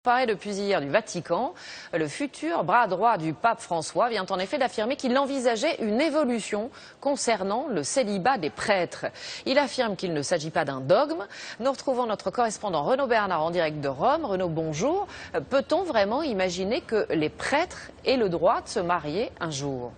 Paré depuis hier du Vatican, le futur bras droit du pape François vient en effet d'affirmer qu'il envisageait une évolution concernant le célibat des prêtres. Il affirme qu'il ne s'agit pas d'un dogme. Nous retrouvons notre correspondant Renaud Bernard en direct de Rome. Renaud, bonjour. Peut-on vraiment imaginer que les prêtres aient le droit de se marier un jour ?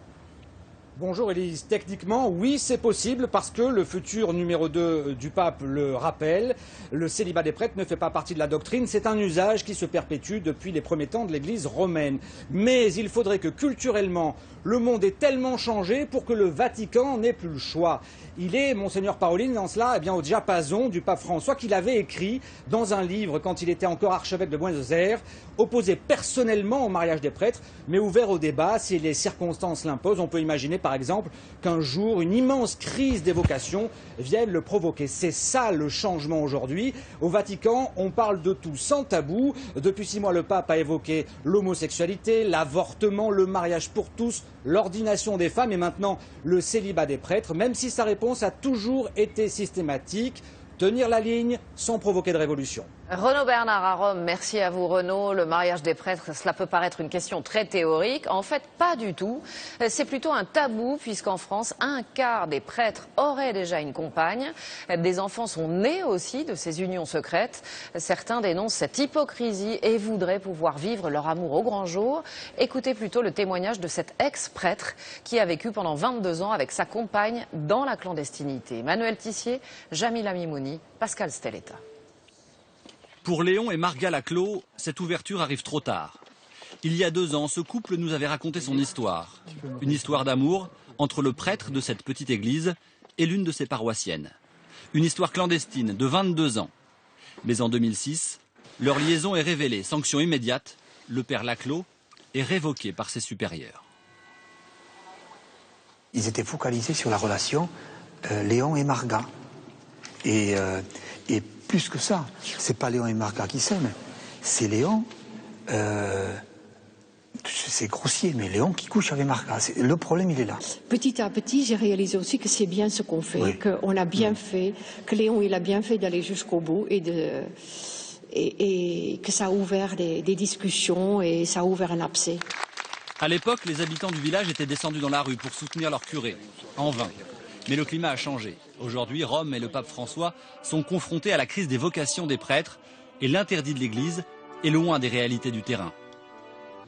Bonjour Élise, techniquement oui c'est possible parce que le futur numéro 2 du pape le rappelle, le célibat des prêtres ne fait pas partie de la doctrine, c'est un usage qui se perpétue depuis les premiers temps de l'église romaine. Mais il faudrait que culturellement le monde ait tellement changé pour que le Vatican n'ait plus le choix. Il est, Monseigneur Parolin, dans cela, au diapason du pape François qu'il avait écrit dans un livre quand il était encore archevêque de Buenos Aires, opposé personnellement au mariage des prêtres, mais ouvert au débat si les circonstances l'imposent. On peut imaginer par exemple qu'un jour une immense crise des vocations vienne le provoquer. C'est ça le changement aujourd'hui. Au Vatican, on parle de tout sans tabou. Depuis 6 mois, le pape a évoqué l'homosexualité, l'avortement, le mariage pour tous, l'ordination des femmes et maintenant le célibat des prêtres, même si sa réponse a toujours été systématique. Tenir la ligne sans provoquer de révolution. Renaud Bernard à Rome, merci à vous Renaud. Le mariage des prêtres, cela peut paraître une question très théorique. En fait, pas du tout. C'est plutôt un tabou puisqu'en France, 1/4 des prêtres auraient déjà une compagne. Des enfants sont nés aussi de ces unions secrètes. Certains dénoncent cette hypocrisie et voudraient pouvoir vivre leur amour au grand jour. Écoutez plutôt le témoignage de cet ex-prêtre qui a vécu pendant 22 ans avec sa compagne dans la clandestinité. Manuel Tissier, Jamila Mimouni, Pascal Stelletta. Pour Léon et Marga Laclos, cette ouverture arrive trop tard. Il y a 2 ans, ce couple nous avait raconté son histoire. Une histoire d'amour entre le prêtre de cette petite église et l'une de ses paroissiennes. Une histoire clandestine de 22 ans. Mais en 2006, leur liaison est révélée. Sanction immédiate, le père Laclos est révoqué par ses supérieurs. Ils étaient focalisés sur la relation Léon et Marga. Et plus que ça, c'est pas Léon et Marga qui s'aiment, c'est Léon, c'est grossier, mais Léon qui couche avec Marga. Le problème, il est là. Petit à petit, j'ai réalisé aussi que c'est bien ce qu'on fait, oui. Qu'on a bien fait, que Léon, il a bien fait d'aller jusqu'au bout et que ça a ouvert des discussions et ça a ouvert un abcès. À l'époque, les habitants du village étaient descendus dans la rue pour soutenir leur curé, en vain. Mais le climat a changé. Aujourd'hui, Rome et le pape François sont confrontés à la crise des vocations des prêtres et l'interdit de l'Église est loin des réalités du terrain.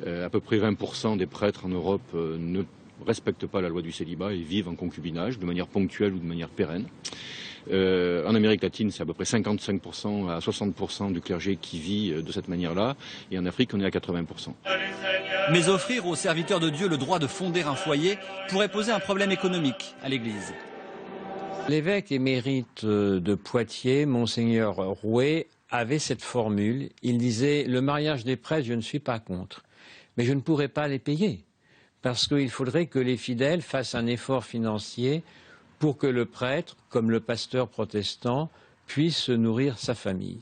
À peu près 20% des prêtres en Europe ne respectent pas la loi du célibat et vivent en concubinage de manière ponctuelle ou de manière pérenne. En Amérique latine, c'est à peu près 55% à 60% du clergé qui vit de cette manière-là. Et en Afrique, on est à 80%. Mais offrir aux serviteurs de Dieu le droit de fonder un foyer pourrait poser un problème économique à l'Église. L'évêque émérite de Poitiers, Monseigneur Rouet, avait cette formule. Il disait « Le mariage des prêtres, je ne suis pas contre, mais je ne pourrais pas les payer. Parce qu'il faudrait que les fidèles fassent un effort financier pour que le prêtre, comme le pasteur protestant, puisse nourrir sa famille. »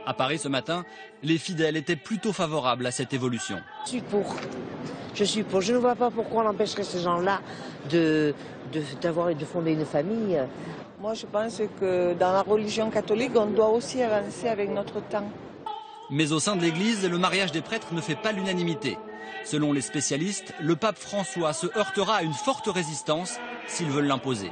À Paris ce matin, les fidèles étaient plutôt favorables à cette évolution. Je suis pour. Je ne vois pas pourquoi on empêcherait ces gens-là de fonder une famille. Moi, je pense que dans la religion catholique, on doit aussi avancer avec notre temps. Mais au sein de l'Église, le mariage des prêtres ne fait pas l'unanimité. Selon les spécialistes, le pape François se heurtera à une forte résistance s'ils veulent l'imposer.